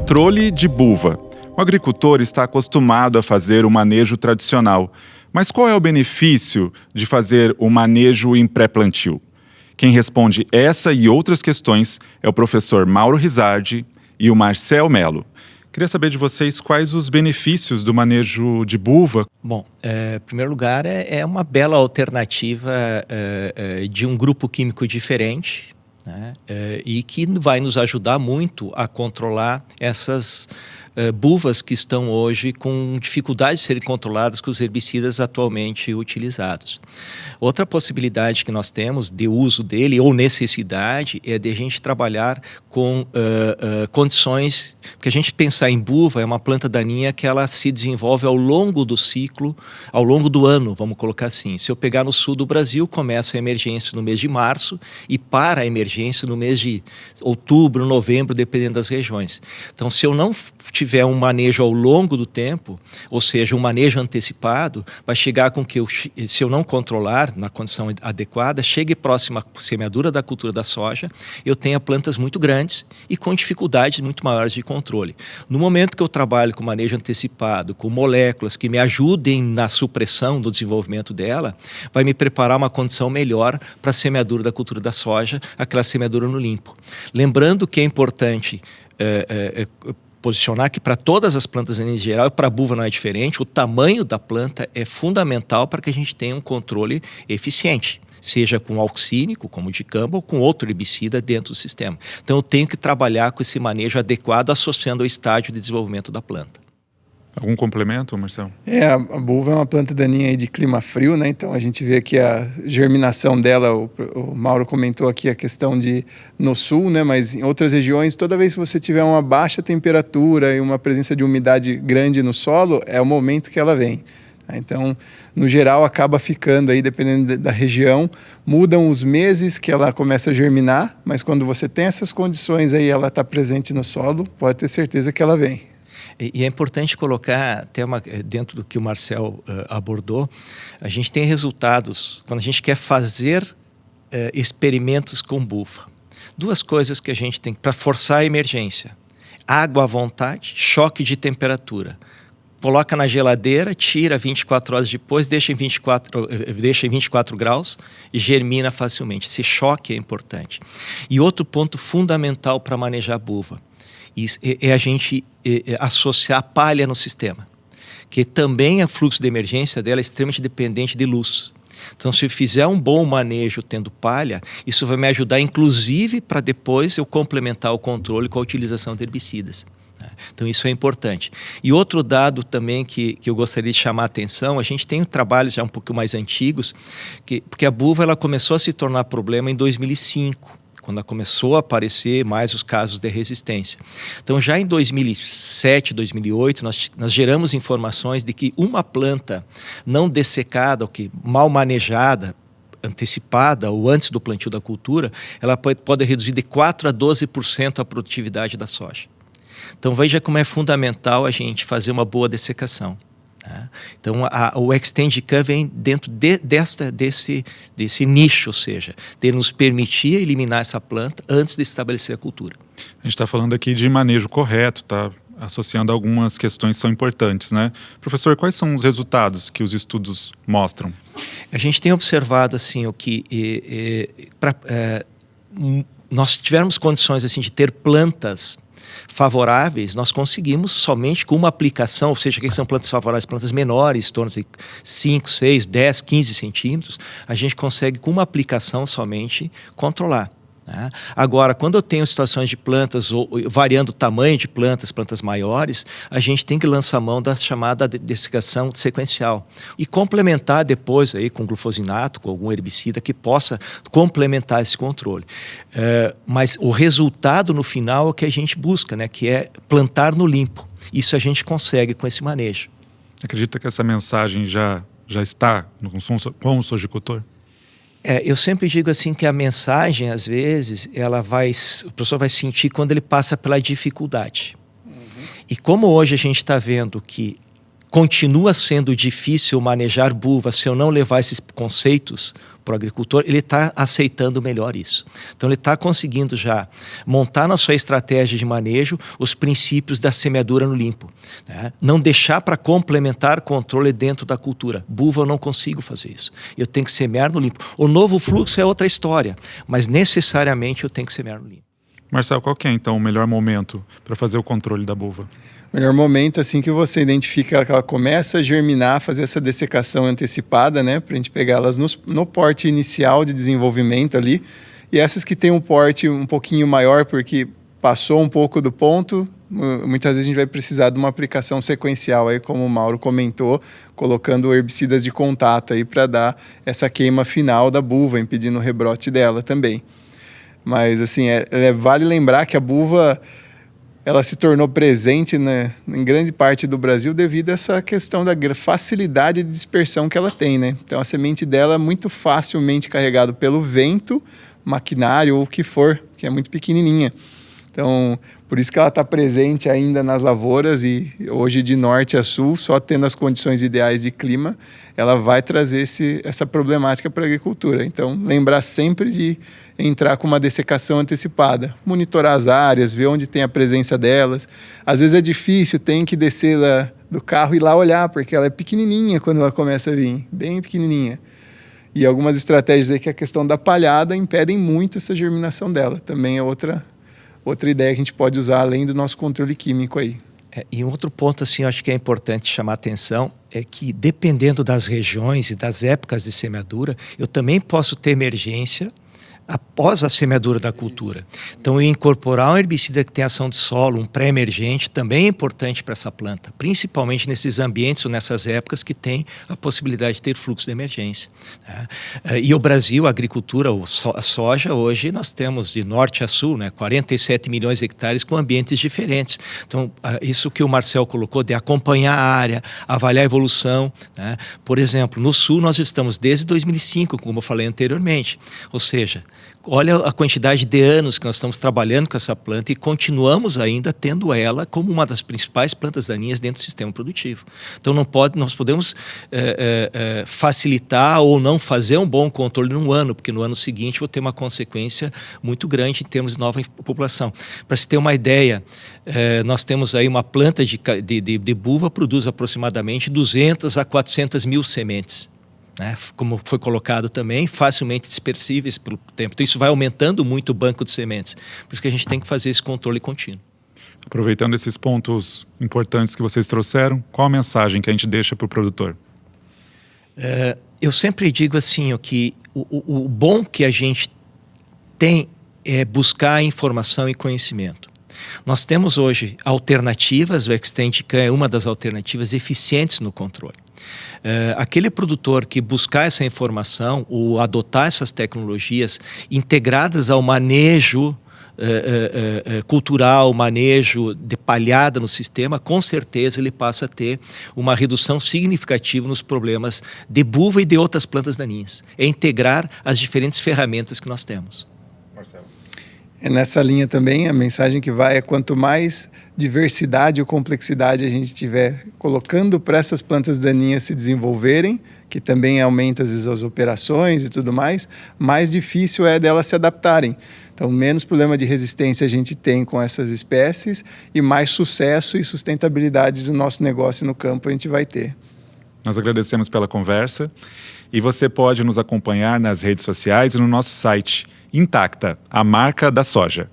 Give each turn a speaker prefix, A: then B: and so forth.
A: Controle de buva. O agricultor está acostumado a fazer o manejo tradicional, mas qual é o benefício de fazer o manejo em pré-plantio? Quem responde essa e outras questões é o professor Mauro Rizardi e o Marcel Melo. Queria saber de vocês quais os benefícios do manejo de buva.
B: Bom, em primeiro lugar, é uma bela alternativa de um grupo químico diferente, né, e que vai nos ajudar muito a controlar essas buvas que estão hoje com dificuldade de serem controladas com os herbicidas atualmente utilizados. Outra possibilidade que nós temos de uso dele, ou necessidade, é de a gente trabalhar com condições, porque a gente pensar em buva é uma planta daninha que ela se desenvolve ao longo do ciclo, ao longo do ano, vamos colocar assim. Se eu pegar no sul do Brasil, começa a emergência no mês de março e para a emergência no mês de outubro, novembro, dependendo das regiões. Então, se eu não tiver um manejo ao longo do tempo, ou seja, um manejo antecipado, vai chegar com que, se eu não controlar na condição adequada, chegue próximo à semeadura da cultura da soja, eu tenha plantas muito grandes e com dificuldades muito maiores de controle. No momento que eu trabalho com manejo antecipado, com moléculas que me ajudem na supressão do desenvolvimento dela, vai me preparar uma condição melhor para a semeadura da cultura da soja, aquela semeadura no limpo. Lembrando que é importante posicionar que para todas as plantas em geral e para a buva não é diferente, o tamanho da planta é fundamental para que a gente tenha um controle eficiente, seja com auxínico, como o dicamba, ou com outro herbicida dentro do sistema. Então eu tenho que trabalhar com esse manejo adequado associando ao estágio de desenvolvimento da planta.
A: Algum complemento, Marcelo?
C: A buva é uma planta daninha aí de clima frio, né? Então a gente vê aqui a germinação dela, o Mauro comentou aqui a questão de no sul, né? Mas em outras regiões, toda vez que você tiver uma baixa temperatura e uma presença de umidade grande no solo, é o momento que ela vem. Então, no geral, acaba ficando aí, dependendo da região, mudam os meses que ela começa a germinar, mas quando você tem essas condições aí, ela está presente no solo, pode ter certeza que ela vem.
B: E é importante colocar, até dentro do que o Marcel abordou, a gente tem resultados, quando a gente quer fazer experimentos com buva. Duas coisas que a gente tem para forçar a emergência: água à vontade, choque de temperatura. Coloca na geladeira, tira 24 horas depois, deixa em 24 graus e germina facilmente. Esse choque é importante. E outro ponto fundamental para manejar a buva é a gente associar a palha no sistema, que também o fluxo de emergência dela é extremamente dependente de luz. Então, se eu fizer um bom manejo tendo palha, isso vai me ajudar, inclusive, para depois eu complementar o controle com a utilização de herbicidas. Então isso é importante. E outro dado também que eu gostaria de chamar a atenção, a gente tem trabalhos já um pouco mais antigos, porque a buva ela começou a se tornar problema em 2005, quando começou a aparecer mais os casos de resistência. Então já em 2007, 2008, nós geramos informações de que uma planta não dessecada, ou que mal manejada, antecipada ou antes do plantio da cultura, ela pode reduzir de 4 a 12% a produtividade da soja. Então veja como é fundamental a gente fazer uma boa dessecação. Tá? Então o Xtend-K vem dentro desse nicho, ou seja, de nos permitir eliminar essa planta antes de estabelecer a cultura.
A: A gente está falando aqui de manejo correto, tá? Associando algumas questões que são importantes, né? Professor, quais são os resultados que os estudos mostram?
B: A gente tem observado assim, nós tivermos condições assim, de ter plantas favoráveis, nós conseguimos somente com uma aplicação, ou seja, que são plantas favoráveis, plantas menores, em torno de 5, 6, 10, 15 centímetros, a gente consegue com uma aplicação somente controlar. Né? Agora, quando eu tenho situações de plantas, ou variando o tamanho de plantas maiores, a gente tem que lançar mão da chamada dessecação sequencial e complementar depois aí com glufosinato, com algum herbicida que possa complementar esse controle. Mas o resultado no final é o que a gente busca, né? Que é plantar no limpo. Isso a gente consegue com esse manejo.
A: Acredita que essa mensagem já está com o sojicultor?
B: Eu sempre digo assim que a mensagem, às vezes, o professor vai sentir quando ele passa pela dificuldade. E como hoje a gente está vendo que continua sendo difícil manejar buva se eu não levar esses conceitos para o agricultor, ele está aceitando melhor isso. Então ele está conseguindo já montar na sua estratégia de manejo os princípios da semeadura no limpo, né? Não deixar para complementar controle dentro da cultura. Buva eu não consigo fazer isso. Eu tenho que semear no limpo. O novo fluxo é outra história, mas necessariamente eu tenho que semear no limpo.
A: Marcel, qual que é então o melhor momento para fazer o controle da buva?
C: O melhor momento, assim que você identifica que ela começa a germinar, fazer essa dessecação antecipada, né? Para a gente pegar elas no porte inicial de desenvolvimento ali. E essas que tem um porte um pouquinho maior, porque passou um pouco do ponto, muitas vezes a gente vai precisar de uma aplicação sequencial, aí, como o Mauro comentou, colocando herbicidas de contato aí para dar essa queima final da buva, impedindo o rebrote dela também. Mas assim, vale lembrar que a buva ela se tornou presente, né, em grande parte do Brasil devido a essa questão da facilidade de dispersão que ela tem, né? Então a semente dela é muito facilmente carregada pelo vento, maquinário ou o que for, que é muito pequenininha. Então, por isso que ela está presente ainda nas lavouras e hoje de norte a sul, só tendo as condições ideais de clima, ela vai trazer essa problemática para a agricultura. Então, lembrar sempre de entrar com uma dessecação antecipada, monitorar as áreas, ver onde tem a presença delas. Às vezes é difícil, tem que descer do carro e ir lá olhar, porque ela é pequenininha quando ela começa a vir, bem pequenininha. E algumas estratégias aí que a questão da palhada impedem muito essa germinação dela. Também é outra ideia que a gente pode usar além do nosso controle químico aí.
B: E um outro ponto, assim, eu acho que é importante chamar a atenção, é que dependendo das regiões e das épocas de semeadura, eu também posso ter emergência após a semeadura da cultura. Então, incorporar um herbicida que tem ação de solo, um pré-emergente, também é importante para essa planta, principalmente nesses ambientes ou nessas épocas que tem a possibilidade de ter fluxo de emergência, né? E o Brasil, a agricultura, a soja, hoje nós temos de norte a sul, né, 47 milhões de hectares com ambientes diferentes. Então, isso que o Marcel colocou, de acompanhar a área, avaliar a evolução, né? Por exemplo, no sul nós estamos desde 2005, como eu falei anteriormente, ou seja, olha a quantidade de anos que nós estamos trabalhando com essa planta e continuamos ainda tendo ela como uma das principais plantas daninhas dentro do sistema produtivo. Então nós podemos facilitar ou não fazer um bom controle num ano, porque no ano seguinte vou ter uma consequência muito grande em termos de nova população. Para se ter uma ideia, nós temos aí uma planta de buva produz aproximadamente 200 a 400 mil sementes, né? Como foi colocado também, facilmente dispersíveis pelo tempo. Então isso vai aumentando muito o banco de sementes. Por isso que a gente tem que fazer esse controle contínuo.
A: Aproveitando esses pontos importantes que vocês trouxeram, qual a mensagem que a gente deixa para o produtor?
B: Eu sempre digo assim, que o bom que a gente tem é buscar informação e conhecimento. Nós temos hoje alternativas, o Xtendicam é uma das alternativas eficientes no controle. Aquele produtor que buscar essa informação ou adotar essas tecnologias integradas ao manejo cultural, manejo de palhada no sistema, com certeza ele passa a ter uma redução significativa nos problemas de buva e de outras plantas daninhas. É integrar as diferentes ferramentas que nós temos.
A: Marcelo.
C: Nessa linha também, a mensagem que vai é quanto mais diversidade ou complexidade a gente tiver colocando para essas plantas daninhas se desenvolverem, que também aumenta as operações e tudo mais difícil é delas se adaptarem. Então, menos problema de resistência a gente tem com essas espécies e mais sucesso e sustentabilidade do nosso negócio no campo a gente vai ter.
A: Nós agradecemos pela conversa e você pode nos acompanhar nas redes sociais e no nosso site Intacta, a marca da soja.